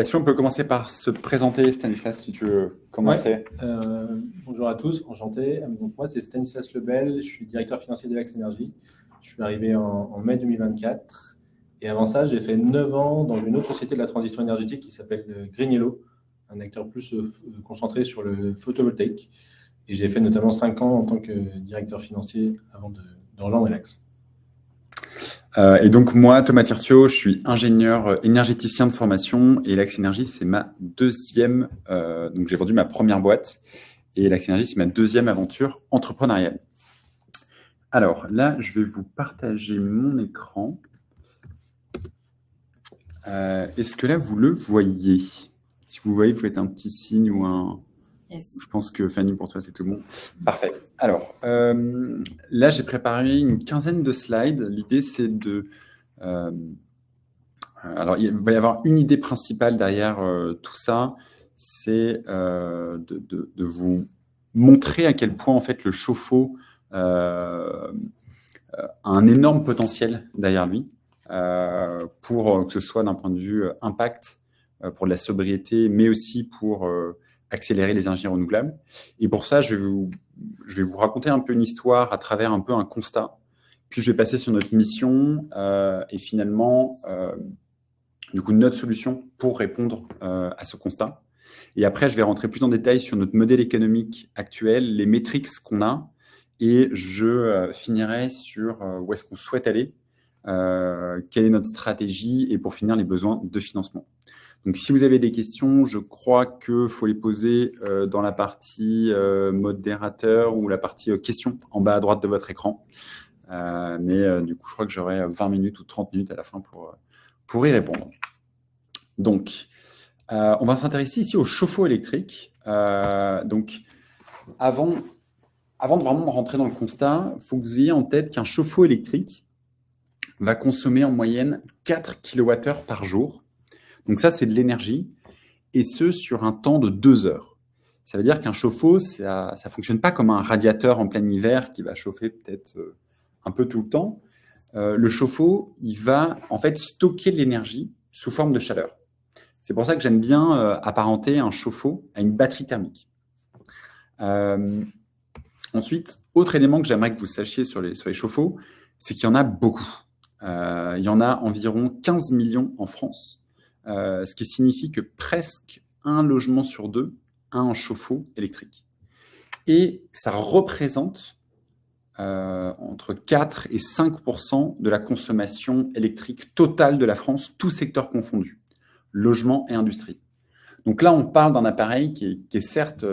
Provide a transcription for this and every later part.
Si on peut commencer par se présenter, Stanislas, si tu veux commencer. Bonjour à tous, enchanté. Donc, moi, c'est Stanislas Lebel, je suis directeur financier d'Elax Énergie. Je suis arrivé en mai 2024. Et avant ça, j'ai fait 9 ans dans une autre société de la transition énergétique qui s'appelle GreenYellow, un acteur plus concentré sur le photovoltaïque. Et j'ai fait notamment 5 ans en tant que directeur financier avant de rejoindre Elax. Et donc moi, Thomas Tirtio, je suis ingénieur énergéticien de formation et Elax Énergie, c'est ma deuxième. Donc j'ai vendu ma première boîte et Elax Énergie, c'est ma deuxième aventure entrepreneuriale. Alors là, je vais vous partager mon écran. Est-ce que là, vous le voyez? Si vous voyez, vous faites un petit signe ou un... Yes. Je pense que Fanny, pour toi, c'est tout bon. Parfait. Alors, là, j'ai préparé une quinzaine de slides. L'idée, c'est de... alors, il va y avoir une idée principale derrière tout ça. C'est de vous montrer à quel point, en fait, le chauffe-eau a un énorme potentiel derrière lui pour que ce soit d'un point de vue impact, pour de la sobriété, mais aussi pour... accélérer les énergies renouvelables. Et pour ça, je vais vous raconter un peu une histoire à travers un peu un constat. Puis je vais passer sur notre mission et finalement, du coup, notre solution pour répondre à ce constat. Et après, je vais rentrer plus en détail sur notre modèle économique actuel, les métriques qu'on a, et je finirai sur où est-ce qu'on souhaite aller, quelle est notre stratégie, et pour finir, les besoins de financement. Donc, si vous avez des questions, je crois qu'il faut les poser dans la partie modérateur ou la partie questions en bas à droite de votre écran. Mais du coup, je crois que j'aurai 20 minutes ou 30 minutes à la fin pour y répondre. Donc, on va s'intéresser ici au chauffe-eau électrique. Donc, avant de vraiment rentrer dans le constat, il faut que vous ayez en tête qu'un chauffe-eau électrique va consommer en moyenne 4 kWh par jour. Donc ça, c'est de l'énergie, et ce, sur un temps de 2 heures. Ça veut dire qu'un chauffe-eau, ça ne fonctionne pas comme un radiateur en plein hiver qui va chauffer peut-être un peu tout le temps. Le chauffe-eau, il va en fait stocker de l'énergie sous forme de chaleur. C'est pour ça que j'aime bien apparenter un chauffe-eau à une batterie thermique. Ensuite, autre élément que j'aimerais que vous sachiez sur les chauffe-eau, c'est qu'il y en a beaucoup. Il y en a environ 15 millions en France. Ce qui signifie que presque un logement sur deux a un chauffe-eau électrique. Et ça représente entre 4 et 5% de la consommation électrique totale de la France, tous secteurs confondus, logement et industrie. Donc là, on parle d'un appareil qui est certes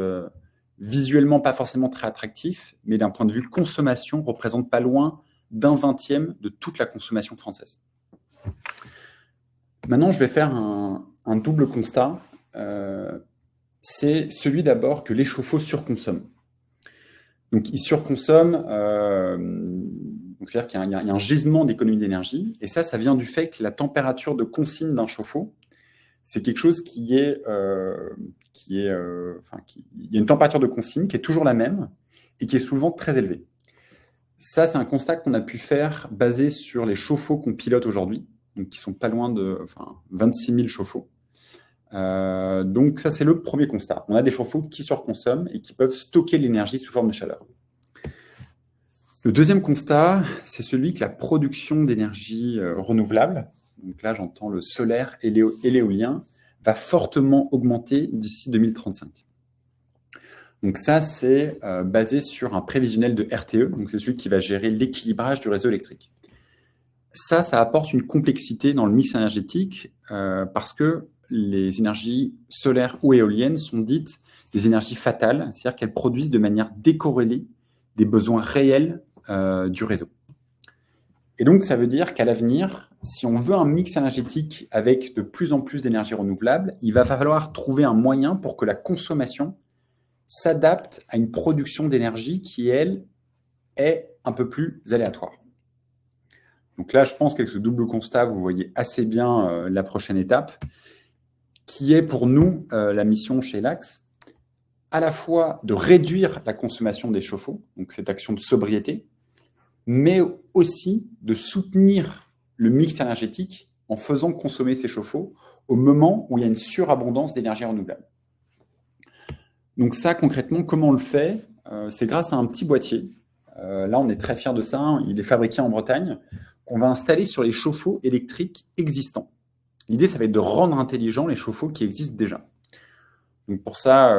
visuellement pas forcément très attractif, mais d'un point de vue consommation, représente pas loin d'un 20e de toute la consommation française. Maintenant, je vais faire un double constat. C'est celui d'abord que les chauffe-eau surconsomment. Donc, ils surconsomment, c'est-à-dire qu'il y a un gisement d'économie d'énergie. Et ça vient du fait que la température de consigne d'un chauffe-eau, c'est quelque chose il y a une température de consigne qui est toujours la même et qui est souvent très élevée. Ça, c'est un constat qu'on a pu faire basé sur les chauffe-eau qu'on pilote aujourd'hui. Donc qui sont pas loin de 26 000 chauffe-eau. Donc ça, c'est le premier constat. On a des chauffe-eau qui surconsomment et qui peuvent stocker l'énergie sous forme de chaleur. Le deuxième constat, c'est celui que la production d'énergie renouvelable, donc là j'entends le solaire et l'éolien, va fortement augmenter d'ici 2035. Donc ça, c'est basé sur un prévisionnel de RTE, donc c'est celui qui va gérer l'équilibrage du réseau électrique. Ça apporte une complexité dans le mix énergétique parce que les énergies solaires ou éoliennes sont dites des énergies fatales, c'est-à-dire qu'elles produisent de manière décorrélée des besoins réels du réseau. Et donc, ça veut dire qu'à l'avenir, si on veut un mix énergétique avec de plus en plus d'énergie renouvelable, il va falloir trouver un moyen pour que la consommation s'adapte à une production d'énergie qui, elle, est un peu plus aléatoire. Donc là, je pense qu'avec ce double constat, vous voyez assez bien la prochaine étape, qui est pour nous la mission chez Elax, à la fois de réduire la consommation des chauffe-eau, donc cette action de sobriété, mais aussi de soutenir le mix énergétique en faisant consommer ces chauffe-eau au moment où il y a une surabondance d'énergie renouvelable. Donc ça, concrètement, comment on le fait? C'est grâce à un petit boîtier. Là, on est très fiers de ça. Il est fabriqué en Bretagne. On va installer sur les chauffe-eau électriques existants. L'idée, ça va être de rendre intelligents les chauffe-eau qui existent déjà. Donc pour ça,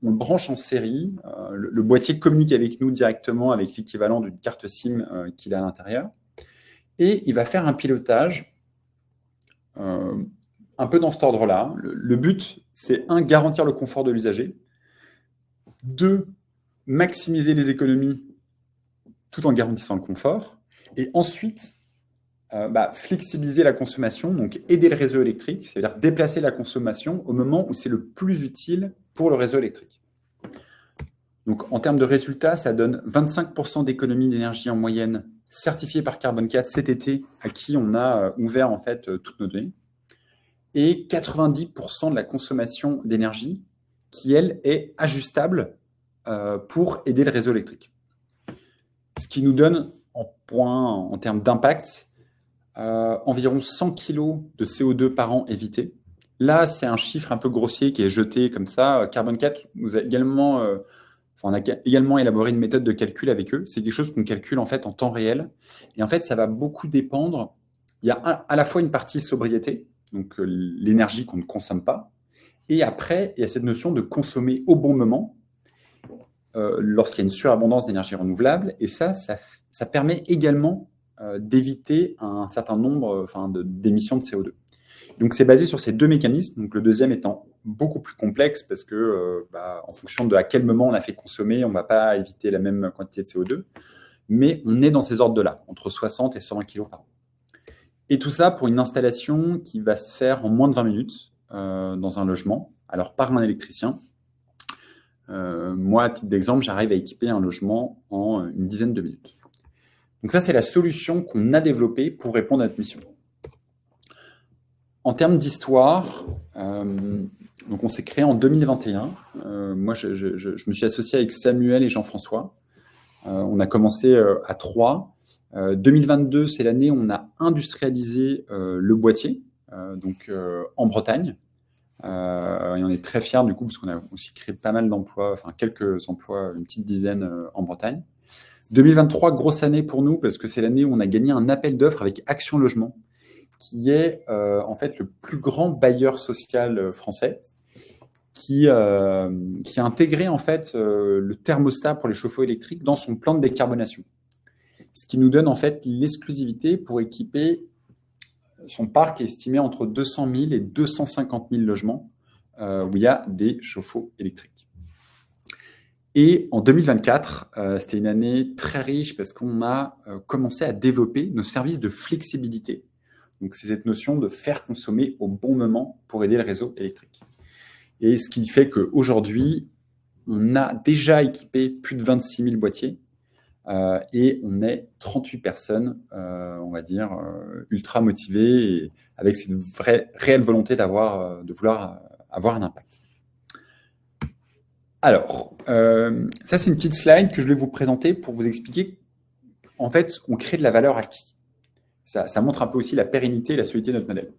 on le branche en série. Le boîtier communique avec nous directement avec l'équivalent d'une carte SIM qu'il a à l'intérieur. Et il va faire un pilotage un peu dans cet ordre-là. Le but, c'est garantir le confort de l'usager. 2, maximiser les économies tout en garantissant le confort. Et ensuite, flexibiliser la consommation, donc aider le réseau électrique, c'est-à-dire déplacer la consommation au moment où c'est le plus utile pour le réseau électrique. Donc, en termes de résultats, ça donne 25% d'économie d'énergie en moyenne certifiée par Carbone 4 cet été, à qui on a ouvert en fait toutes nos données, et 90% de la consommation d'énergie qui, elle, est ajustable pour aider le réseau électrique. Ce qui nous donne, en termes d'impact, environ 100 kg de CO2 par an évité. Là, c'est un chiffre un peu grossier qui est jeté comme ça. Carbone 4 nous a également, on a également élaboré une méthode de calcul avec eux. C'est quelque chose qu'on calcule en fait en temps réel. Et en fait, ça va beaucoup dépendre. Il y a à la fois une partie sobriété, donc l'énergie qu'on ne consomme pas. Et après, il y a cette notion de consommer au bon moment lorsqu'il y a une surabondance d'énergie renouvelable. Et ça permet également d'éviter un certain nombre d'émissions de CO2. Donc, c'est basé sur ces deux mécanismes. Donc, le deuxième étant beaucoup plus complexe parce que, en fonction de à quel moment on l'a fait consommer, on ne va pas éviter la même quantité de CO2. Mais on est dans ces ordres-là, entre 60 et 120 kg par an. Et tout ça pour une installation qui va se faire en moins de 20 minutes dans un logement, alors par un électricien. Moi, à titre d'exemple, j'arrive à équiper un logement en une dizaine de minutes. Donc ça, c'est la solution qu'on a développée pour répondre à notre mission. En termes d'histoire, donc on s'est créé en 2021. Moi, je me suis associé avec Samuel et Jean-François. On a commencé à 3. 2022, c'est l'année où on a industrialisé le boîtier, en Bretagne. Et on est très fiers du coup, parce qu'on a aussi créé pas mal d'emplois, enfin quelques emplois, une petite dizaine en Bretagne. 2023, grosse année pour nous, parce que c'est l'année où on a gagné un appel d'offres avec Action Logement, qui est en fait le plus grand bailleur social français, qui a intégré en fait le thermostat pour les chauffe-eau électriques dans son plan de décarbonation. Ce qui nous donne en fait l'exclusivité pour équiper son parc estimé entre 200 000 et 250 000 logements où il y a des chauffe-eau électriques. Et en 2024, c'était une année très riche parce qu'on a commencé à développer nos services de flexibilité. Donc, c'est cette notion de faire consommer au bon moment pour aider le réseau électrique. Et ce qui fait qu'aujourd'hui, on a déjà équipé plus de 26 000 boîtiers et on est 38 personnes, on va dire, ultra motivées et avec cette réelle volonté de vouloir avoir un impact. Alors, ça, c'est une petite slide que je vais vous présenter pour vous expliquer. En fait, on crée de la valeur à qui? Ça montre un peu aussi la pérennité et la solidité de notre modèle.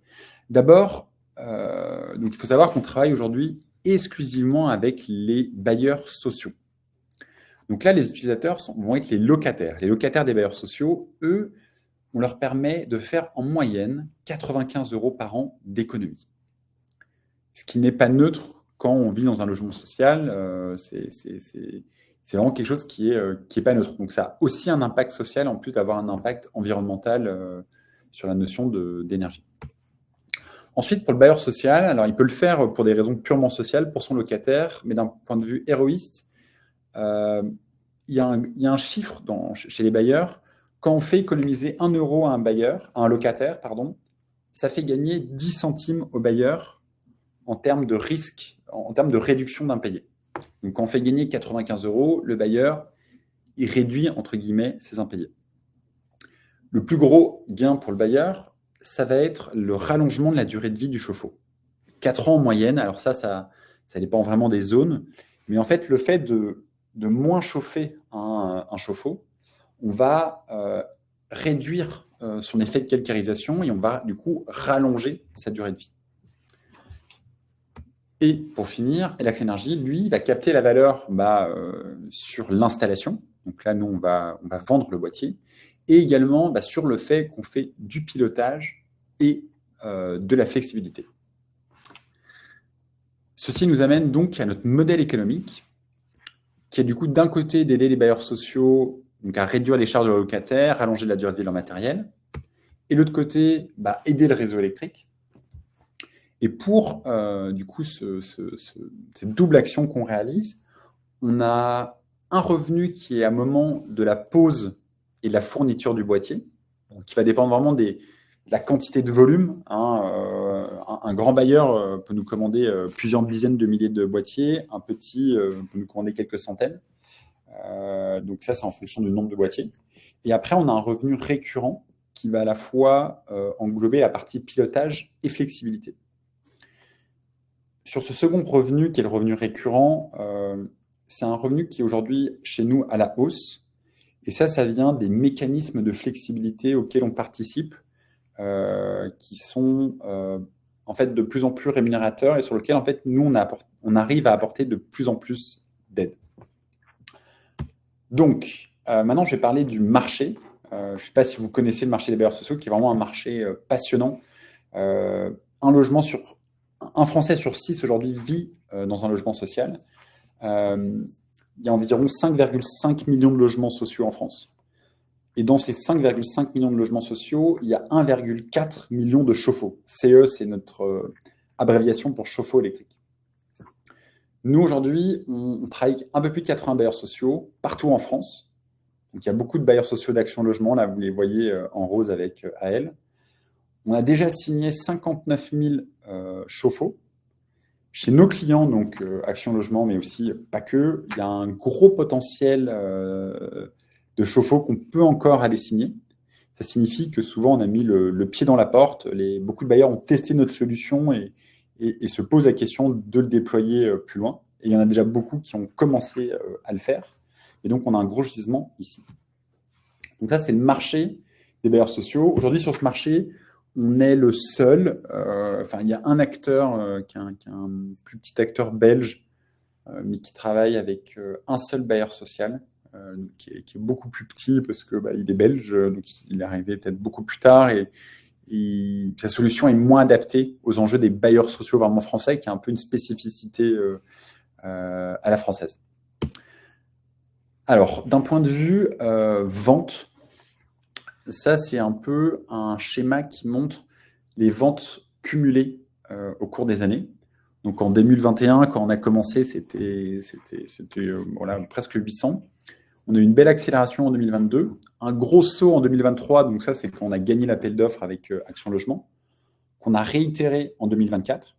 D'abord, donc il faut savoir qu'on travaille aujourd'hui exclusivement avec les bailleurs sociaux. Donc là, les utilisateurs vont être les locataires. Les locataires des bailleurs sociaux, eux, on leur permet de faire en moyenne 95 € par an d'économie. Ce qui n'est pas neutre quand on vit dans un logement social, c'est vraiment quelque chose qui est pas neutre. Donc ça a aussi un impact social en plus d'avoir un impact environnemental sur la notion d'énergie. Ensuite, pour le bailleur social, alors il peut le faire pour des raisons purement sociales pour son locataire, mais d'un point de vue héroïste, il y a un chiffre chez les bailleurs. Quand on fait économiser 1 € à un locataire, ça fait gagner 10 centimes au bailleur en termes de risque, en termes de réduction d'impayé. Donc, quand on fait gagner 95 €, le bailleur, il réduit, entre guillemets, ses impayés. Le plus gros gain pour le bailleur, ça va être le rallongement de la durée de vie du chauffe-eau. 4 ans en moyenne, alors ça dépend vraiment des zones, mais en fait, le fait de moins chauffer un chauffe-eau, on va réduire son effet de calcarisation et on va du coup rallonger sa durée de vie. Et pour finir, Elax Energy, lui, va capter la valeur sur l'installation. Donc là, nous, on va vendre le boîtier. Et également sur le fait qu'on fait du pilotage et de la flexibilité. Ceci nous amène donc à notre modèle économique, qui est du coup d'un côté d'aider les bailleurs sociaux donc à réduire les charges de locataires, allonger la durée de vie de leur matériel, et de l'autre côté, aider le réseau électrique. Et pour du coup cette double action qu'on réalise, on a un revenu qui est à un moment de la pose et de la fourniture du boîtier, qui va dépendre vraiment de la quantité de volume. Un grand bailleur peut nous commander plusieurs dizaines de milliers de boîtiers, un petit peut nous commander quelques centaines. Donc ça, c'est en fonction du nombre de boîtiers. Et après, on a un revenu récurrent qui va à la fois englober la partie pilotage et flexibilité. Sur ce second revenu, qui est le revenu récurrent, c'est un revenu qui est aujourd'hui chez nous à la hausse. Et ça vient des mécanismes de flexibilité auxquels on participe, qui sont en fait de plus en plus rémunérateurs et sur lesquels en fait nous on arrive à apporter de plus en plus d'aide. Donc maintenant je vais parler du marché. Je ne sais pas si vous connaissez le marché des bailleurs sociaux, qui est vraiment un marché passionnant. Un Français sur 6 aujourd'hui vit dans un logement social. Il y a environ 5,5 millions de logements sociaux en France. Et dans ces 5,5 millions de logements sociaux, il y a 1,4 million de chauffe-eau. CE, c'est notre abréviation pour chauffe-eau électrique. Nous, aujourd'hui, on travaille avec un peu plus de 80 bailleurs sociaux partout en France. Donc, il y a beaucoup de bailleurs sociaux d'Action Logement. Là, vous les voyez en rose avec AL. On a déjà signé 59 000 chauffe-eau. Chez nos clients, donc Action Logement, mais aussi pas que, il y a un gros potentiel de chauffe-eau qu'on peut encore aller signer. Ça signifie que souvent, on a mis le pied dans la porte. Beaucoup de bailleurs ont testé notre solution et se posent la question de le déployer plus loin. Et il y en a déjà beaucoup qui ont commencé à le faire. Et donc, on a un gros gisement ici. Donc ça, c'est le marché des bailleurs sociaux. Aujourd'hui, sur ce marché, on est le seul. Il y a un acteur qui est un plus petit acteur belge, mais qui travaille avec un seul bailleur social, qui est beaucoup plus petit parce que il est belge, donc il est arrivé peut-être beaucoup plus tard et sa solution est moins adaptée aux enjeux des bailleurs sociaux vraiment français, qui est un peu une spécificité à la française. Alors, d'un point de vue vente, ça, c'est un peu un schéma qui montre les ventes cumulées au cours des années. Donc, en 2021, quand on a commencé, c'était presque 800. On a eu une belle accélération en 2022, un gros saut en 2023. Donc, ça, c'est quand on a gagné l'appel d'offres avec Action Logement, qu'on a réitéré en 2024.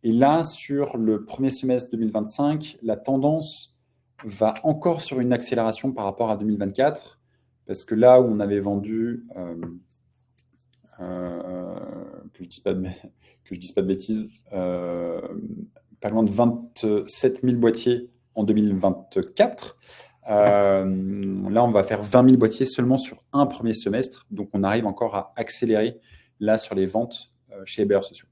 Et là, sur le premier semestre 2025, la tendance va encore sur une accélération par rapport à 2024. Parce que là où on avait vendu, que je dise pas de bêtises, pas loin de 27 000 boîtiers en 2024, là on va faire 20 000 boîtiers seulement sur un premier semestre. Donc on arrive encore à accélérer là sur les ventes chez les bailleurs sociaux.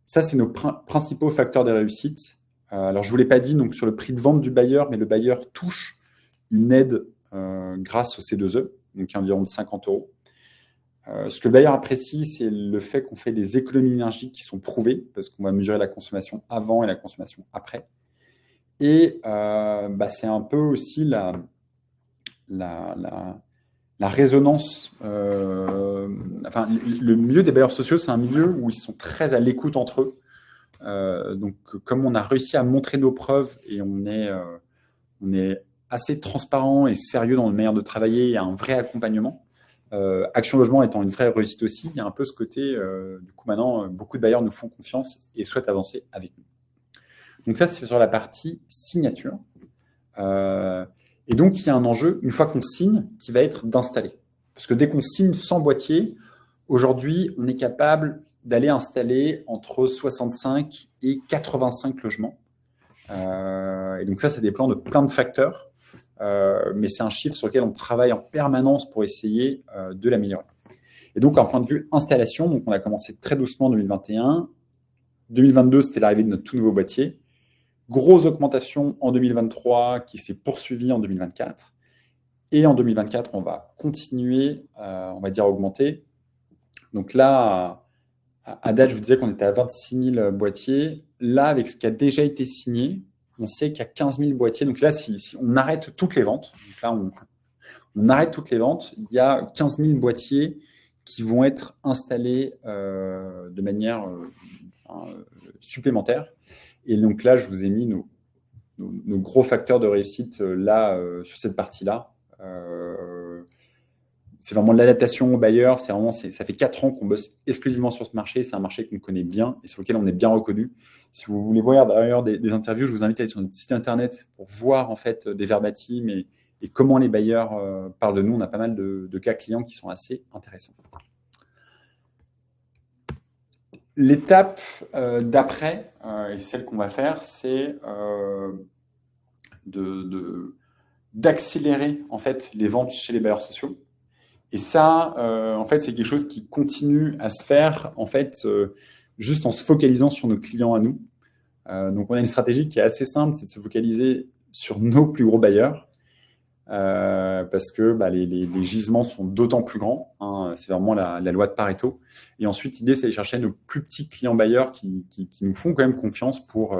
Ça, c'est nos principaux facteurs de réussite. Alors je ne vous l'ai pas dit, donc sur le prix de vente du bailleur, mais le bailleur touche une aide grâce au C2E, donc environ de 50 €. Ce que le bailleur apprécie, c'est le fait qu'on fait des économies d'énergie qui sont prouvées, parce qu'on va mesurer la consommation avant et la consommation après. Et c'est un peu aussi la résonance. Le milieu des bailleurs sociaux, c'est un milieu où ils sont très à l'écoute entre eux. Donc, comme on a réussi à montrer nos preuves et on est assez transparent et sérieux dans notre manière de travailler, il y a un vrai accompagnement. Action Logement étant une vraie réussite aussi, il y a un peu ce côté, du coup maintenant, beaucoup de bailleurs nous font confiance et souhaitent avancer avec nous. Donc ça, c'est sur la partie signature. Et donc, il y a un enjeu, une fois qu'on signe, qui va être d'installer. Parce que dès qu'on signe 100 boîtiers, aujourd'hui, on est capable d'aller installer entre 65 et 85 logements. Et donc ça dépend de plein de facteurs. Mais c'est un chiffre sur lequel on travaille en permanence pour essayer de l'améliorer. Et donc, un point de vue installation, donc on a commencé très doucement en 2021. 2022, c'était l'arrivée de notre tout nouveau boîtier. Grosse augmentation en 2023 qui s'est poursuivie en 2024. Et en 2024, on va continuer, on va dire, à augmenter. Donc là, à date, je vous disais qu'on était à 26 000 boîtiers. Là, avec ce qui a déjà été signé, on sait qu'il y a 15 000 boîtiers. Donc là, si on arrête toutes les ventes, donc là, on arrête toutes les ventes, il y a 15 000 boîtiers qui vont être installés de manière supplémentaire. Et donc là, je vous ai mis nos gros facteurs de réussite là, sur cette partie-là. C'est vraiment de l'adaptation aux bailleurs. Ça fait 4 ans qu'on bosse exclusivement sur ce marché. C'est un marché qu'on connaît bien et sur lequel on est bien reconnu. Si vous voulez voir d'ailleurs des interviews, je vous invite à aller sur notre site internet pour voir en fait des verbatims et comment les bailleurs parlent de nous. On a pas mal de cas clients qui sont assez intéressants. L'étape d'après, et celle qu'on va faire, c'est d'accélérer en fait les ventes chez les bailleurs sociaux. Et ça, en fait, c'est quelque chose qui continue à se faire en fait juste en se focalisant sur nos clients à nous. Donc, on a une stratégie qui est assez simple, c'est de se focaliser sur nos plus gros bailleurs. Parce que les gisements sont d'autant plus grands. Hein, c'est vraiment la loi de Pareto. Et ensuite, l'idée, c'est d'aller chercher nos plus petits clients bailleurs qui nous font quand même confiance pour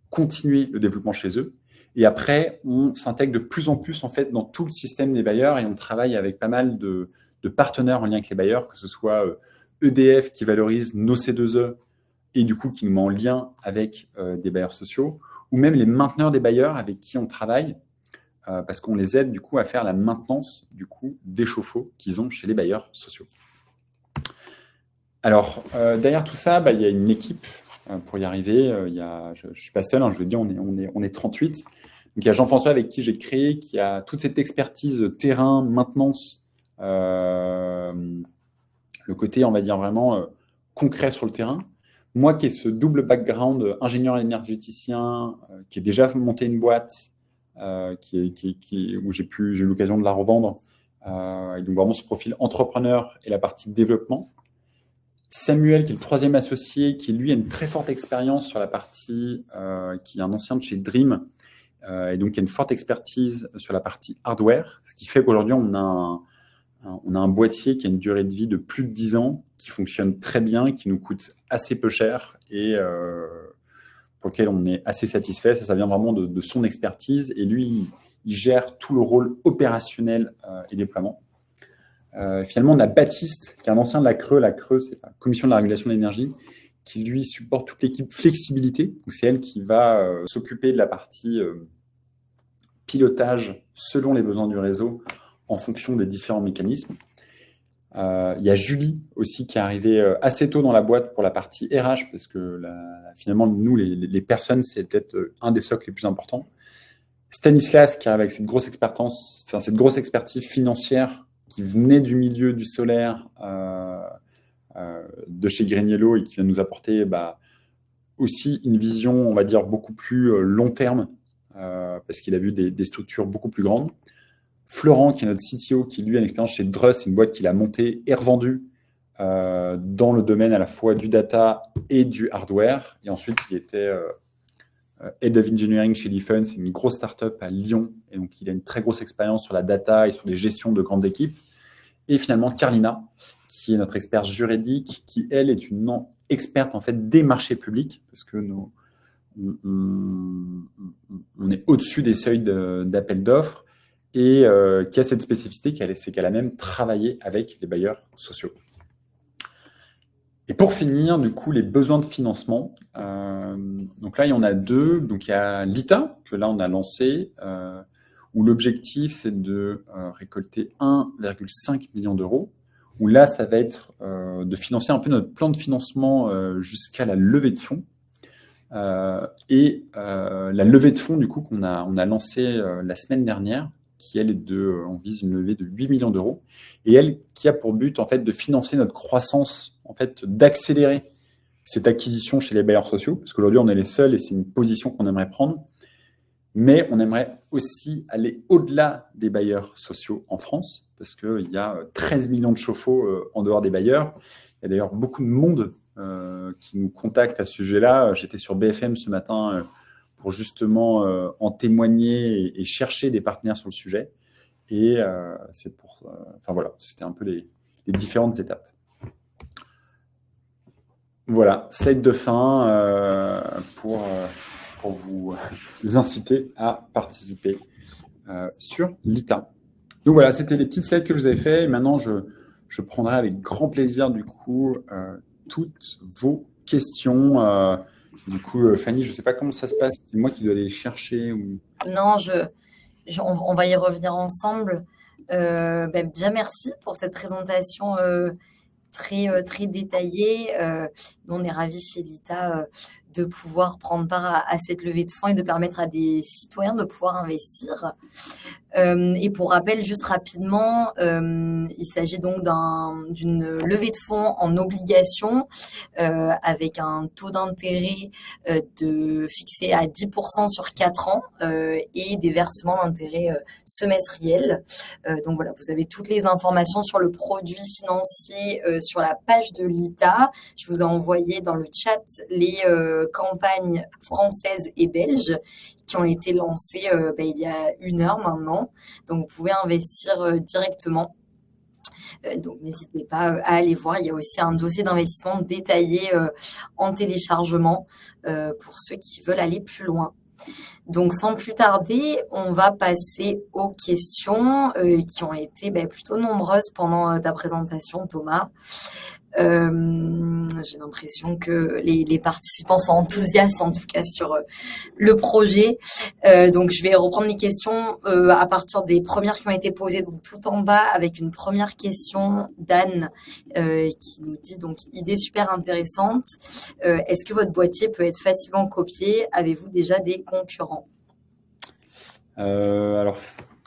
continuer le développement chez eux. Et après, on s'intègre de plus en plus en fait dans tout le système des bailleurs et on travaille avec pas mal de partenaires en lien avec les bailleurs, que ce soit EDF qui valorise nos C2E et du coup qui nous met en lien avec des bailleurs sociaux, ou même les mainteneurs des bailleurs avec qui on travaille. Parce qu'on les aide du coup à faire la maintenance du coup des chauffe-eau qu'ils ont chez les bailleurs sociaux. Alors derrière tout ça, il y a une équipe pour y arriver. Je ne suis pas seul, hein, je veux dire, on est 38. Donc il y a Jean-François avec qui j'ai créé, qui a toute cette expertise terrain, maintenance, le côté on va dire vraiment concret sur le terrain. Moi qui ai ce double background ingénieur énergéticien, qui ai déjà monté une boîte. Où j'ai eu l'occasion de la revendre. Et donc vraiment ce profil entrepreneur et la partie développement. Samuel, qui est le troisième associé, qui lui a une très forte expérience sur la partie, qui est un ancien de chez Dream, et donc qui a une forte expertise sur la partie hardware, ce qui fait qu'aujourd'hui on a un boîtier qui a une durée de vie de plus de 10 ans, qui fonctionne très bien, qui nous coûte assez peu cher et pour lequel on est assez satisfait. Ça vient vraiment de son expertise. Et lui, il gère tout le rôle opérationnel et déploiement. Finalement, on a Baptiste, qui est un ancien de la Creux. La Creux, c'est la Commission de la régulation de l'énergie, qui lui supporte toute l'équipe flexibilité. Donc, c'est elle qui va s'occuper de la partie pilotage selon les besoins du réseau en fonction des différents mécanismes. Il y a Julie aussi qui est arrivée assez tôt dans la boîte pour la partie RH parce que finalement, nous, les personnes, c'est peut-être un des socles les plus importants. Stanislas qui arrive avec cette grosse expertise financière qui venait du milieu du solaire de chez Green-Yellow et qui vient nous apporter aussi une vision, on va dire, beaucoup plus long terme parce qu'il a vu des structures beaucoup plus grandes. Florent, qui est notre CTO, qui lui a une expérience chez Druss, c'est une boîte qu'il a montée et revendue dans le domaine à la fois du data et du hardware. Et ensuite, il était Head of Engineering chez Lifen, c'est une grosse startup à Lyon. Et donc, il a une très grosse expérience sur la data et sur des gestions de grandes équipes. Et finalement, Carlina, qui est notre experte juridique, qui, elle, est une experte en fait des marchés publics, parce que on est au-dessus des seuils d'appel d'offres. Et qui a cette spécificité, c'est qu'elle a même travaillé avec les bailleurs sociaux. Et pour finir, du coup, les besoins de financement. Donc là, il y en a deux. Donc il y a l'ITA, que là, on a lancé, où l'objectif, c'est de récolter 1,5 million d'euros. Où là, ça va être de financer un peu notre plan de financement jusqu'à la levée de fonds. La levée de fonds, du coup, qu'on a lancée la semaine dernière, qui, elle, on vise une levée de 8 millions d'euros, et elle, qui a pour but, en fait, de financer notre croissance, en fait, d'accélérer cette acquisition chez les bailleurs sociaux, parce qu'aujourd'hui, on est les seuls, et c'est une position qu'on aimerait prendre, mais on aimerait aussi aller au-delà des bailleurs sociaux en France, parce qu'il y a 13 millions de chauffe-eau en dehors des bailleurs. Il y a d'ailleurs beaucoup de monde qui nous contacte à ce sujet-là. J'étais sur BFM ce matin pour justement en témoigner et chercher des partenaires sur le sujet. Et c'est pour, enfin voilà, c'était un peu les différentes étapes. Voilà, slide de fin pour vous inciter à participer sur l'ITA. Donc voilà, c'était les petites slides que je vous avais fait. Et maintenant, je prendrai avec grand plaisir du coup toutes vos questions. Du coup, Fanny, je ne sais pas comment ça se passe. C'est moi qui dois aller les chercher ou... Non, on va y revenir ensemble. Déjà, merci pour cette présentation très détaillée. Nous, on est ravis chez l'ITA de pouvoir prendre part à cette levée de fonds et de permettre à des citoyens de pouvoir investir. Et pour rappel, juste rapidement, il s'agit donc d'une levée de fonds en obligation avec un taux d'intérêt fixé à 10% sur 4 ans et des versements d'intérêt semestriels. Donc voilà, vous avez toutes les informations sur le produit financier sur la page de l'ITA. Je vous ai envoyé dans le chat les campagnes françaises et belges qui ont été lancées il y a 1 heure maintenant. Donc, vous pouvez investir directement. Donc, n'hésitez pas à aller voir. Il y a aussi un dossier d'investissement détaillé en téléchargement pour ceux qui veulent aller plus loin. Donc, sans plus tarder, on va passer aux questions qui ont été plutôt nombreuses pendant ta présentation, Thomas. J'ai l'impression que les participants sont enthousiastes en tout cas sur le projet. Donc je vais reprendre les questions à partir des premières qui ont été posées, donc tout en bas avec une première question d'Anne qui nous dit donc idée super intéressante. Est-ce que votre boîtier peut être facilement copié? Avez-vous déjà des concurrents? Alors,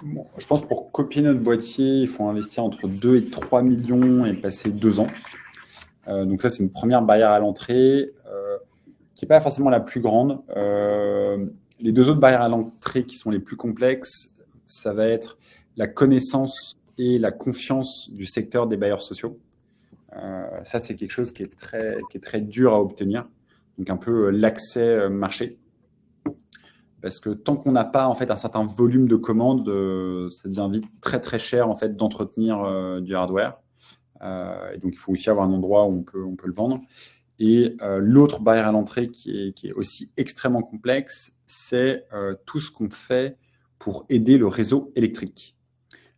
bon, je pense pour copier notre boîtier, il faut investir entre 2 et 3 millions et passer 2 ans. Donc ça, c'est une première barrière à l'entrée qui n'est pas forcément la plus grande. Les 2 autres barrières à l'entrée qui sont les plus complexes, ça va être la connaissance et la confiance du secteur des bailleurs sociaux. Ça, c'est quelque chose qui est très dur à obtenir. Donc un peu l'accès marché. Parce que tant qu'on n'a pas en fait un certain volume de commandes, ça devient vite très cher en fait d'entretenir du hardware. Et donc il faut aussi avoir un endroit où on peut le vendre. Et l'autre barrière à l'entrée qui est aussi extrêmement complexe, c'est tout ce qu'on fait pour aider le réseau électrique.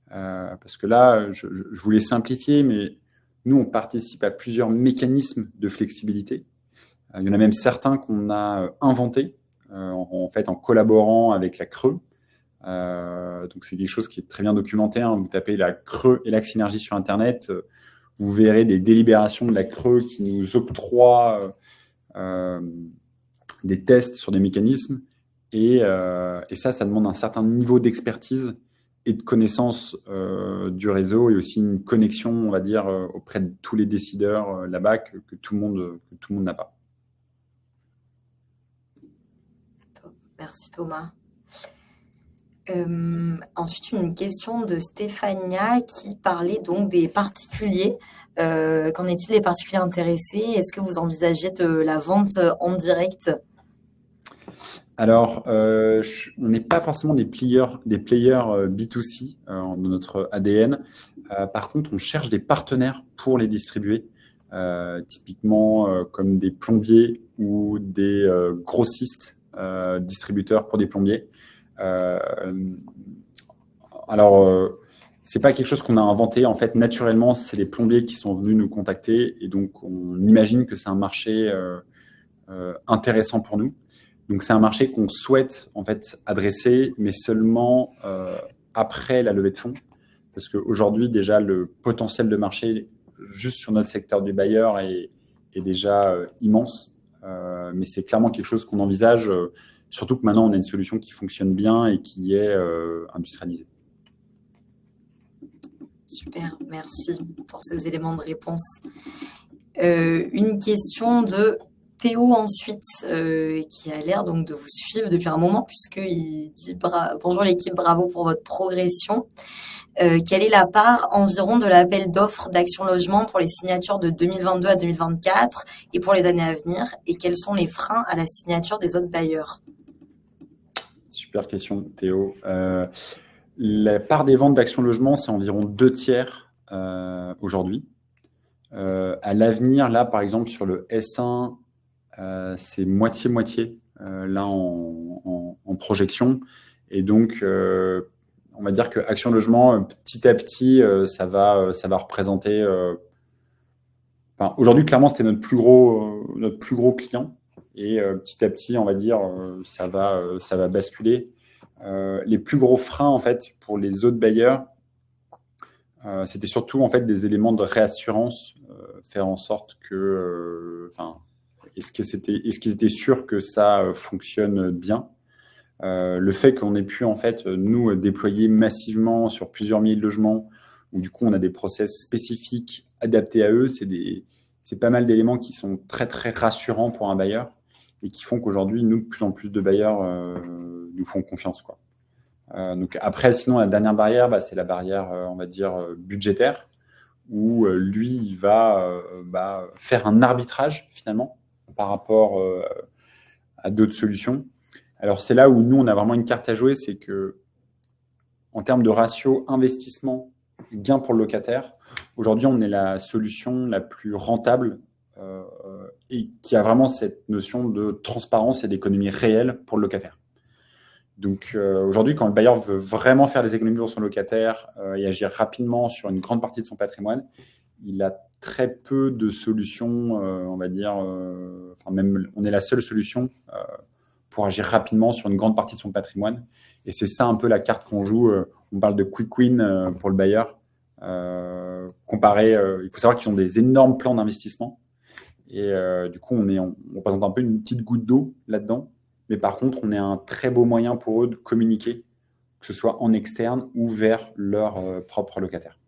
Parce que là, je voulais simplifier, mais nous, on participe à plusieurs mécanismes de flexibilité. Il y en a même certains qu'on a inventés en fait en collaborant avec la CRE. Donc c'est quelque chose qui est très bien documenté. Vous tapez la CRE et l'Axe Énergie sur Internet, vous verrez des délibérations de la CRE qui nous octroient des tests sur des mécanismes. Et ça demande un certain niveau d'expertise et de connaissance du réseau et aussi une connexion, on va dire, auprès de tous les décideurs là-bas que tout le monde n'a pas. Merci Thomas. Ensuite, une question de Stéphania qui parlait donc des particuliers. Qu'en est-il des particuliers intéressés? Est-ce que vous envisagez de la vente en direct? Alors, on n'est pas forcément des players B2C dans notre ADN. Par contre, on cherche des partenaires pour les distribuer, typiquement comme des plombiers ou des grossistes distributeurs pour des plombiers. C'est pas quelque chose qu'on a inventé. En fait, naturellement, c'est les plombiers qui sont venus nous contacter et donc on imagine que c'est un marché intéressant pour nous. Donc, c'est un marché qu'on souhaite en fait adresser, mais seulement après la levée de fonds, parce qu'aujourd'hui déjà le potentiel de marché juste sur notre secteur du bailleur est déjà immense. Mais c'est clairement quelque chose qu'on envisage. Surtout que maintenant, on a une solution qui fonctionne bien et qui est industrialisée. Super, merci pour ces éléments de réponse. Une question de Théo ensuite, qui a l'air donc de vous suivre depuis un moment puisqu'il dit bonjour l'équipe, bravo pour votre progression. Quelle est la part environ de l'appel d'offres d'Action Logement pour les signatures de 2022 à 2024 et pour les années à venir? Et quels sont les freins à la signature des autres bailleurs? Super question, Théo. La part des ventes d'Action Logement, c'est environ 2/3 aujourd'hui. À l'avenir, là, par exemple, sur le S1, c'est moitié-moitié là en projection. Et donc, on va dire que Action Logement, petit à petit, ça va représenter. Aujourd'hui, clairement, c'était notre plus gros client. Et petit à petit, on va dire, ça va basculer. Les plus gros freins, en fait, pour les autres bailleurs, c'était surtout en fait des éléments de réassurance, faire en sorte que, est-ce qu'ils étaient sûrs que ça fonctionne bien. Le fait qu'on ait pu en fait nous déployer massivement sur plusieurs milliers de logements, où du coup on a des process spécifiques adaptés à eux, c'est pas mal d'éléments qui sont très très rassurants pour un bailleur et qui font qu'aujourd'hui nous de plus en plus de bailleurs nous font confiance, quoi. Donc après, sinon, la dernière barrière, c'est la barrière, on va dire, budgétaire, où lui, il va faire un arbitrage, finalement, par rapport à d'autres solutions. Alors, c'est là où nous, on a vraiment une carte à jouer, c'est que en termes de ratio investissement, gain pour le locataire, aujourd'hui, on est la solution la plus rentable et qui a vraiment cette notion de transparence et d'économie réelle pour le locataire. Donc aujourd'hui, quand le bailleur veut vraiment faire des économies pour son locataire et agir rapidement sur une grande partie de son patrimoine, il a très peu de solutions, on va dire, même on est la seule solution pour agir rapidement sur une grande partie de son patrimoine. Et c'est ça un peu la carte qu'on joue. On parle de quick win pour le bailleur. Comparé, il faut savoir qu'ils ont des énormes plans d'investissement. Et du coup, on représente un peu une petite goutte d'eau là-dedans. Mais par contre, on est un très beau moyen pour eux de communiquer, que ce soit en externe ou vers leur propre locataire.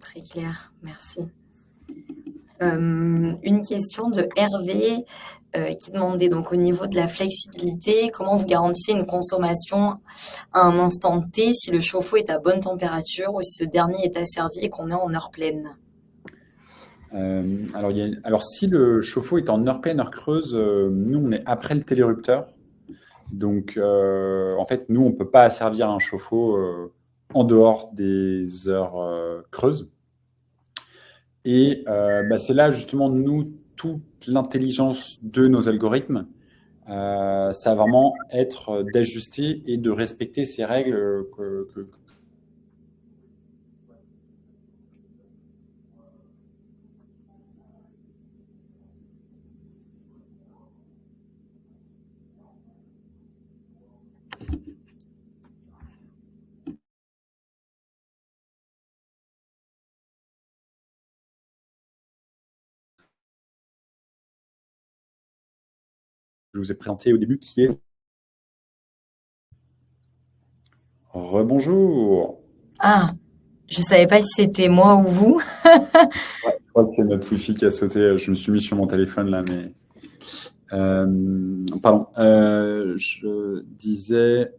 Très clair, merci. Une question de Hervé qui demandait donc au niveau de la flexibilité, comment vous garantissez une consommation à un instant T si le chauffe-eau est à bonne température ou si ce dernier est asservi et qu'on est en heure pleine? Alors, si le chauffe-eau est en heure pleine, heure creuse, nous, on est après le télérupteur. Donc, en fait, nous, on ne peut pas asservir un chauffe-eau en dehors des heures creuses. Et c'est là, justement, nous, toute l'intelligence de nos algorithmes, ça va vraiment être d'ajuster et de respecter ces règles que je vous ai présenté au début, qui est rebonjour. Ah, je ne savais pas si c'était moi ou vous. Je crois que c'est notre Wi-Fi qui a sauté. Je me suis mis sur mon téléphone là, mais pardon. Je disais,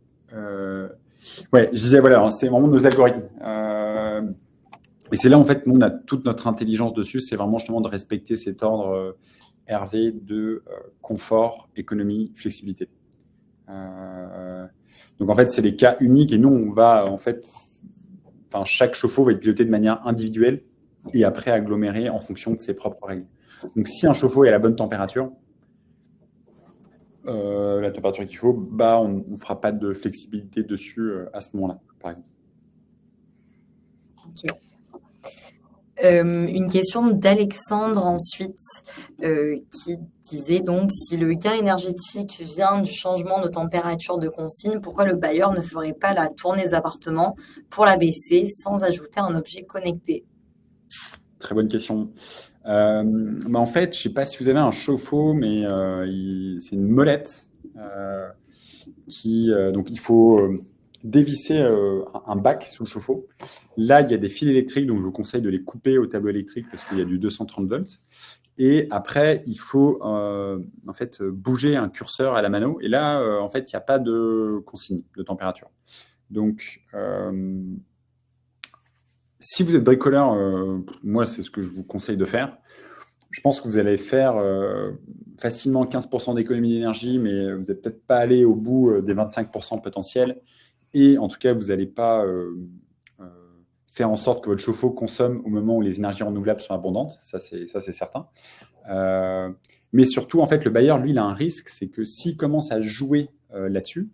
voilà, c'était vraiment nos algorithmes. Et c'est là en fait, nous on a toute notre intelligence dessus. C'est vraiment justement de respecter cet ordre RV de confort, économie, flexibilité. Donc en fait, c'est les cas uniques et nous on va en fait, chaque chauffe-eau va être piloté de manière individuelle et après aggloméré en fonction de ses propres règles. Donc si un chauffe-eau est à la bonne température, la température qu'il faut, on ne fera pas de flexibilité dessus à ce moment-là, par exemple. Okay. Une question d'Alexandre ensuite qui disait donc si le gain énergétique vient du changement de température de consigne, pourquoi le bailleur ne ferait pas la tournée des appartements pour la baisser sans ajouter un objet connecté? Très bonne question. En fait, je ne sais pas si vous avez un chauffe-eau, mais c'est une molette donc il faut dévissez un bac sous le chauffe-eau. Là, il y a des fils électriques, donc je vous conseille de les couper au tableau électrique parce qu'il y a du 230 volts. Et après, il faut en fait bouger un curseur à la mano. Et là, en fait, il n'y a pas de consigne de température. Donc, si vous êtes bricoleur, moi, c'est ce que je vous conseille de faire. Je pense que vous allez faire facilement 15% d'économie d'énergie, mais vous n'êtes peut-être pas allé au bout des 25% potentiels. Et en tout cas, vous n'allez pas faire en sorte que votre chauffe-eau consomme au moment où les énergies renouvelables sont abondantes. Ça, c'est certain. Mais surtout, en fait, le bailleur, lui, il a un risque, c'est que s'il commence à jouer là-dessus,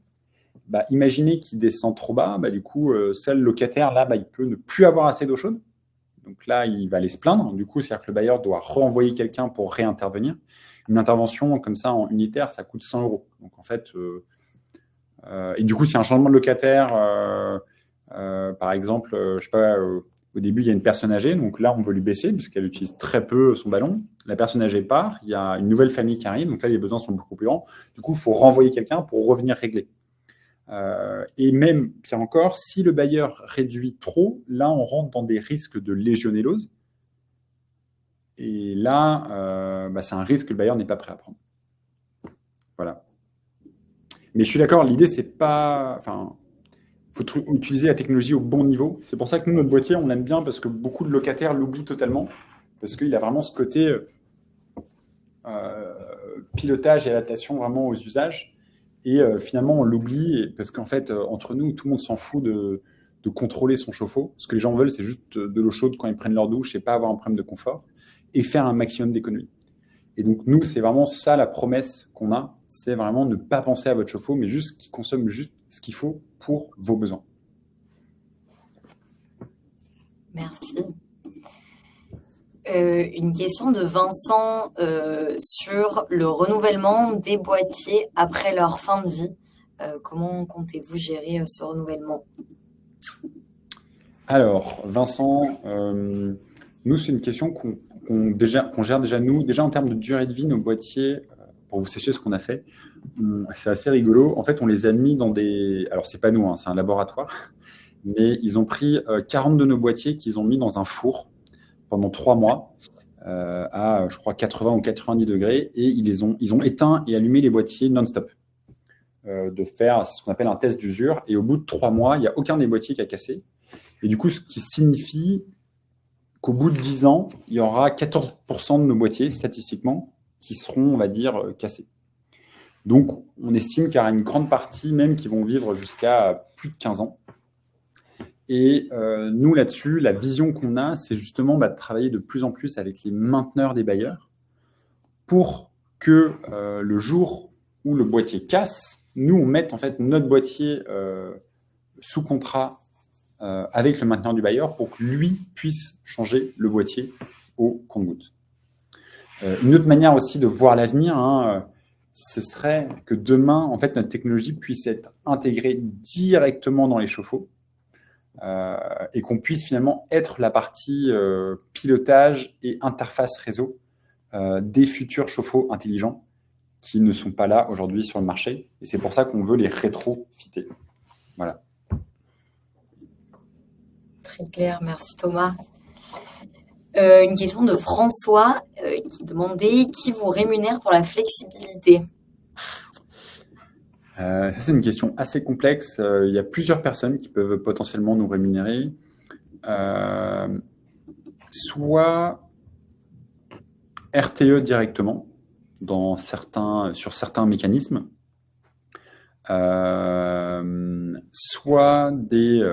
imaginez qu'il descend trop bas, du coup, seul locataire, là, il peut ne plus avoir assez d'eau chaude. Donc là, il va aller se plaindre. Du coup, c'est-à-dire que le bailleur doit renvoyer quelqu'un pour réintervenir. Une intervention comme ça en unitaire, ça coûte 100 €. Donc en fait, et du coup, s'il y a un changement de locataire, par exemple, je sais pas, au début, il y a une personne âgée. Donc là, on veut lui baisser parce qu'elle utilise très peu son ballon. La personne âgée part. Il y a une nouvelle famille qui arrive. Donc là, les besoins sont beaucoup plus grands. Du coup, il faut renvoyer quelqu'un pour revenir régler. Et même, pire encore, si le bailleur réduit trop, là, on rentre dans des risques de légionellose. Et là, c'est un risque que le bailleur n'est pas prêt à prendre. Voilà. Mais je suis d'accord, l'idée, c'est pas... Enfin, il faut utiliser la technologie au bon niveau. C'est pour ça que nous, notre boîtier, on aime bien parce que beaucoup de locataires l'oublient totalement. Parce qu'il a vraiment ce côté pilotage et adaptation vraiment aux usages. Et finalement, on l'oublie parce qu'en fait, entre nous, tout le monde s'en fout de contrôler son chauffe-eau. Ce que les gens veulent, c'est juste de l'eau chaude quand ils prennent leur douche et pas avoir un problème de confort et faire un maximum d'économie. Et donc, nous, c'est vraiment ça la promesse qu'on a. C'est vraiment ne pas penser à votre chauffe-eau, mais juste qu'il consomme juste ce qu'il faut pour vos besoins. Merci. Une question de Vincent sur le renouvellement des boîtiers après leur fin de vie. Comment comptez-vous gérer ce renouvellement? Alors, Vincent, nous, c'est une question qu'on gère déjà nous. Déjà, en termes de durée de vie, nos boîtiers, pour vous sécher ce qu'on a fait, c'est assez rigolo. En fait, on les a mis dans des... Alors, c'est pas nous, hein, c'est un laboratoire. Mais ils ont pris 40 de nos boîtiers qu'ils ont mis dans un four pendant 3 mois à, je crois, 80 ou 90 degrés. Et ils ont éteint et allumé les boîtiers non-stop. De faire ce qu'on appelle un test d'usure. Et au bout de 3 mois, il n'y a aucun des boîtiers qui a cassé. Et du coup, ce qui signifie qu'au bout de 10 ans, il y aura 14% de nos boîtiers, statistiquement, qui seront, on va dire, cassés. Donc, on estime qu'il y aura une grande partie même qui vont vivre jusqu'à plus de 15 ans. Et nous, là-dessus, la vision qu'on a, c'est justement de travailler de plus en plus avec les mainteneurs des bailleurs pour que le jour où le boîtier casse, nous, on mette en fait notre boîtier sous contrat avec le mainteneur du bailleur pour que lui puisse changer le boîtier au compte-gouttes. Une autre manière aussi de voir l'avenir, ce serait que demain, en fait, notre technologie puisse être intégrée directement dans les chauffe-eau et qu'on puisse finalement être la partie pilotage et interface réseau des futurs chauffe-eau intelligents qui ne sont pas là aujourd'hui sur le marché. Et c'est pour ça qu'on veut les rétrofiter. Voilà. Très clair, merci Thomas. Une question de François qui demandait qui vous rémunère pour la flexibilité. Ça, c'est une question assez complexe. Il y a plusieurs personnes qui peuvent potentiellement nous rémunérer. Soit RTE directement sur certains mécanismes, soit des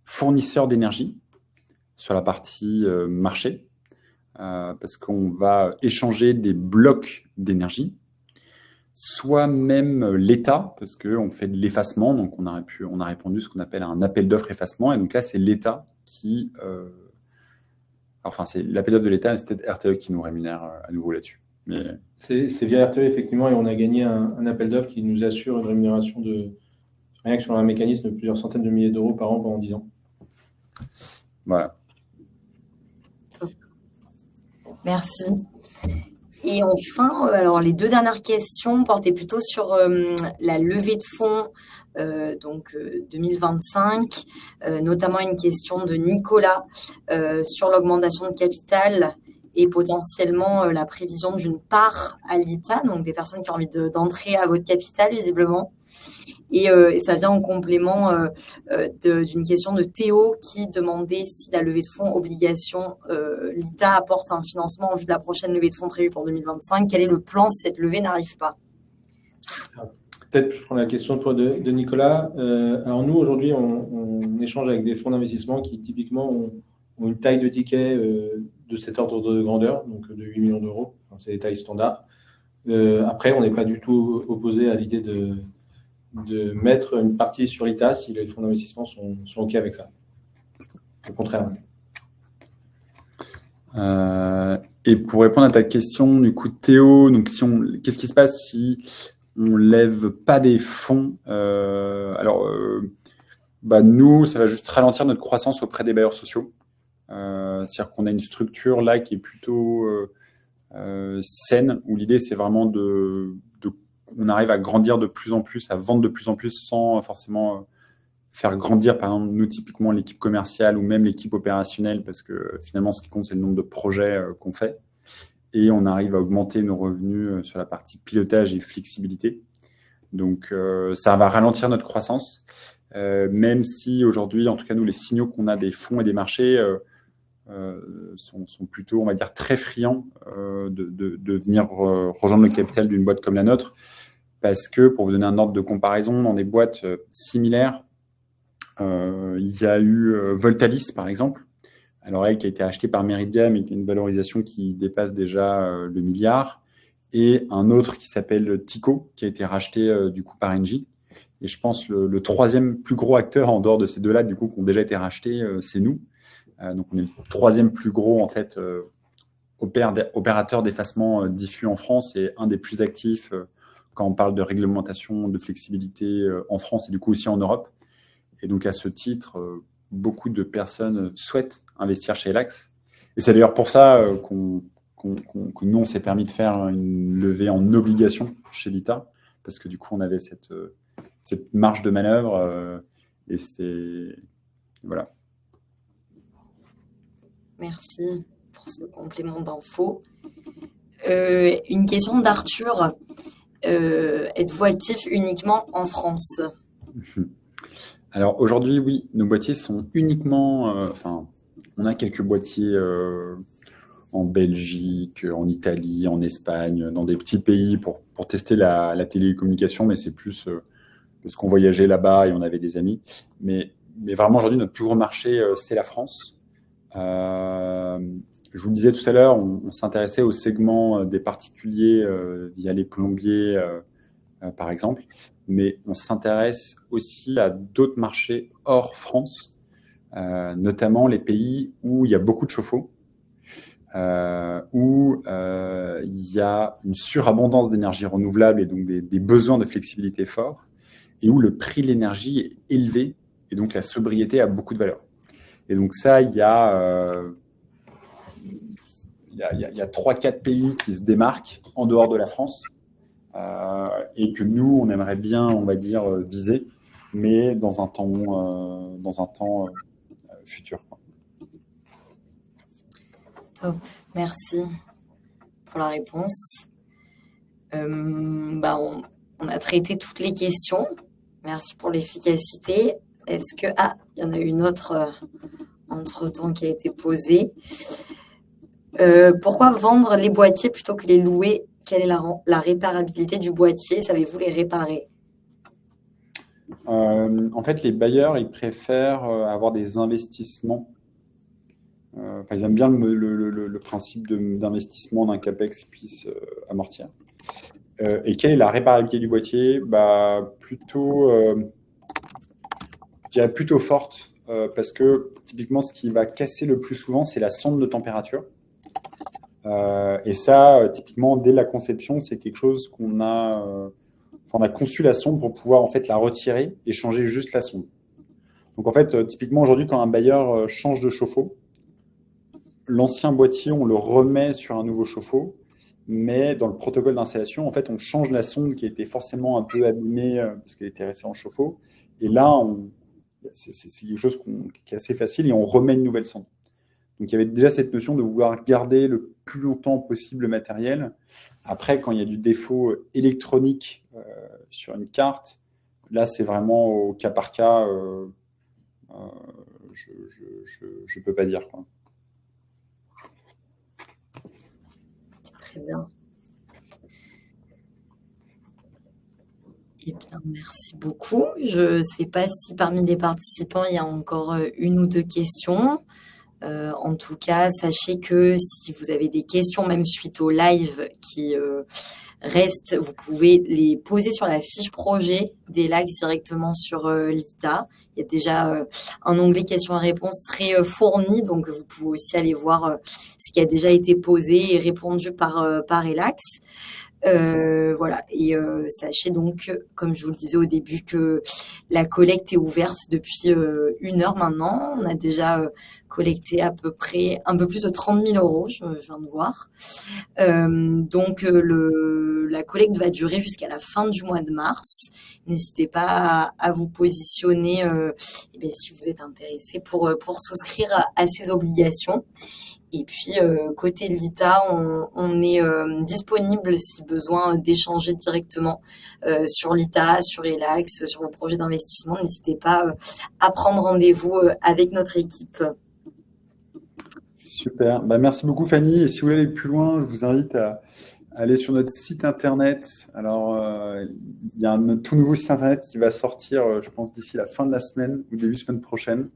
fournisseurs d'énergie sur la partie marché, parce qu'on va échanger des blocs d'énergie, soit même l'État, parce qu'on fait de l'effacement, donc on a répondu ce qu'on appelle un appel d'offres effacement, et donc là c'est l'État qui... c'est l'appel d'offres de l'État, et c'était RTE qui nous rémunère à nouveau là-dessus. Mais... C'est via RTE, effectivement, et on a gagné un appel d'offres qui nous assure une rémunération de, rien que sur un mécanisme, de plusieurs centaines de milliers d'euros par an pendant 10 ans. Voilà. Merci. Et enfin, alors les 2 dernières questions portaient plutôt sur la levée de fonds 2025, notamment une question de Nicolas sur l'augmentation de capital et potentiellement la prévision d'une part à l'ITA, donc des personnes qui ont envie d'entrer à votre capital visiblement. Et ça vient en complément d'une question de Théo qui demandait si la levée de fonds obligation, l'ITA apporte un financement en vue de la prochaine levée de fonds prévue pour 2025. Quel est le plan si cette levée n'arrive pas? Peut-être je prends la question toi, de Nicolas. Alors nous, aujourd'hui, on échange avec des fonds d'investissement qui typiquement ont une taille de ticket de cet ordre de grandeur, donc de 8 millions d'euros. Enfin, c'est des tailles standards. Après, on n'est pas du tout opposé à l'idée de mettre une partie sur l'ITA si les fonds d'investissement sont OK avec ça. Au contraire. Et pour répondre à ta question, du coup, Théo, donc qu'est-ce qui se passe si on lève pas des fonds? Nous, ça va juste ralentir notre croissance auprès des bailleurs sociaux. C'est-à-dire qu'on a une structure là qui est plutôt saine, où l'idée c'est vraiment on arrive à grandir de plus en plus, à vendre de plus en plus sans forcément faire grandir, par exemple, nous, typiquement, l'équipe commerciale ou même l'équipe opérationnelle, parce que finalement, ce qui compte, c'est le nombre de projets qu'on fait. Et on arrive à augmenter nos revenus sur la partie pilotage et flexibilité. Donc, ça va ralentir notre croissance, même si aujourd'hui, en tout cas, nous, les signaux qu'on a des fonds et des marchés sont plutôt, on va dire, très friands de venir rejoindre le capital d'une boîte comme la nôtre. Parce que, pour vous donner un ordre de comparaison, dans des boîtes similaires, il y a eu Voltalis, par exemple, alors elle qui a été achetée par Meridiam mais qui a une valorisation qui dépasse déjà le milliard, et un autre qui s'appelle Tico, qui a été racheté du coup par Engie. Et je pense le troisième plus gros acteur en dehors de ces deux-là, du coup, qui ont déjà été rachetés, c'est nous. Donc on est le troisième plus gros en fait opérateur d'effacement diffus en France et un des plus actifs quand on parle de réglementation, de flexibilité en France et du coup aussi en Europe. Et donc à ce titre, beaucoup de personnes souhaitent investir chez Elax. Et c'est d'ailleurs pour ça que nous, on s'est permis de faire une levée en obligation chez l'ITA, parce que du coup, on avait cette marge de manœuvre et c'était... Voilà. Merci pour ce complément d'infos. Une question d'Arthur. Êtes-vous actif uniquement en France? Alors aujourd'hui, oui, nos boîtiers sont uniquement... on a quelques boîtiers en Belgique, en Italie, en Espagne, dans des petits pays pour tester la télécommunication, mais c'est plus parce qu'on voyageait là-bas et on avait des amis. Mais vraiment, aujourd'hui, notre plus gros marché, c'est la France. Je vous le disais tout à l'heure, on s'intéressait au segment des particuliers via les plombiers, par exemple. Mais on s'intéresse aussi à d'autres marchés hors France, notamment les pays où il y a beaucoup de chauffe-eau, où il y a une surabondance d'énergie renouvelable et donc des besoins de flexibilité forts, et où le prix de l'énergie est élevé, et donc la sobriété a beaucoup de valeur. Et donc ça, il y a 3-4 pays qui se démarquent en dehors de la France, et que nous, on aimerait bien, on va dire, viser, mais dans un temps futur. Top, merci pour la réponse. On a traité toutes les questions. Merci pour l'efficacité. Est-ce que... il y en a une autre entre-temps qui a été posée. Pourquoi vendre les boîtiers plutôt que les louer? Quelle est la réparabilité du boîtier? Savez-vous les réparer? En fait, les bailleurs, ils préfèrent avoir des investissements. Ils aiment bien le principe d'investissement d'un CAPEX qui puisse amortir. Et quelle est la réparabilité du boîtier? Plutôt forte, parce que typiquement, ce qui va casser le plus souvent, c'est la sonde de température. Et ça, typiquement, dès la conception, c'est quelque chose qu'on a... on a conçu la sonde pour pouvoir en fait la retirer et changer juste la sonde. Donc en fait, typiquement aujourd'hui, quand un bailleur change de chauffe-eau, l'ancien boîtier, on le remet sur un nouveau chauffe-eau mais dans le protocole d'installation, en fait, on change la sonde qui était forcément un peu abîmée parce qu'elle était restée en chauffe-eau. Et là, c'est quelque chose qui est assez facile et on remet une nouvelle sonde. Donc, il y avait déjà cette notion de vouloir garder le plus longtemps possible le matériel. Après, quand il y a du défaut électronique sur une carte, là, c'est vraiment au cas par cas. Je peux pas dire, quoi. Très bien. Eh bien, merci beaucoup. Je ne sais pas si parmi les participants, il y a encore une ou deux questions. En tout cas, sachez que si vous avez des questions, même suite au live qui restent, vous pouvez les poser sur la fiche projet d'Elax directement sur l'ITA. Il y a déjà un onglet questions-réponses très fourni, donc vous pouvez aussi aller voir ce qui a déjà été posé et répondu par Elax. Voilà, et sachez donc, comme je vous le disais au début, que la collecte est ouverte depuis 1 heure maintenant. On a déjà collecté à peu près un peu plus de 30 000 euros, je viens de voir. Donc la collecte va durer jusqu'à la fin du mois de mars. N'hésitez pas à vous positionner si vous êtes intéressé pour souscrire à ces obligations. Et puis, côté l'ITA, on est disponible si besoin d'échanger directement sur l'ITA, sur Elax, sur vos projets d'investissement. N'hésitez pas à prendre rendez-vous avec notre équipe. Super. Merci beaucoup, Fanny. Et si vous voulez aller plus loin, je vous invite à aller sur notre site internet. Alors, il y a un tout nouveau site internet qui va sortir, je pense, d'ici la fin de la semaine ou début de semaine prochaine.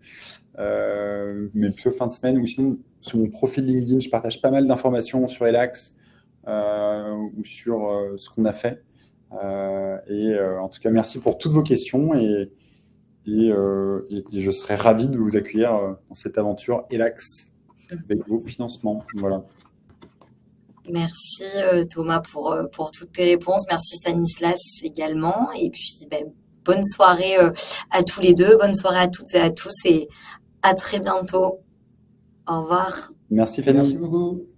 Mais plutôt fin de semaine, ou sinon sur mon profil LinkedIn, je partage pas mal d'informations sur Elax ou sur ce qu'on a fait. En tout cas, merci pour toutes vos questions et je serai ravi de vous accueillir dans cette aventure Elax avec vos financements. Voilà. Merci Thomas pour toutes tes réponses. Merci Stanislas également. Et puis, bonne soirée à tous les deux. Bonne soirée à toutes et à tous et à très bientôt. Au revoir. Merci Fanny. Merci beaucoup.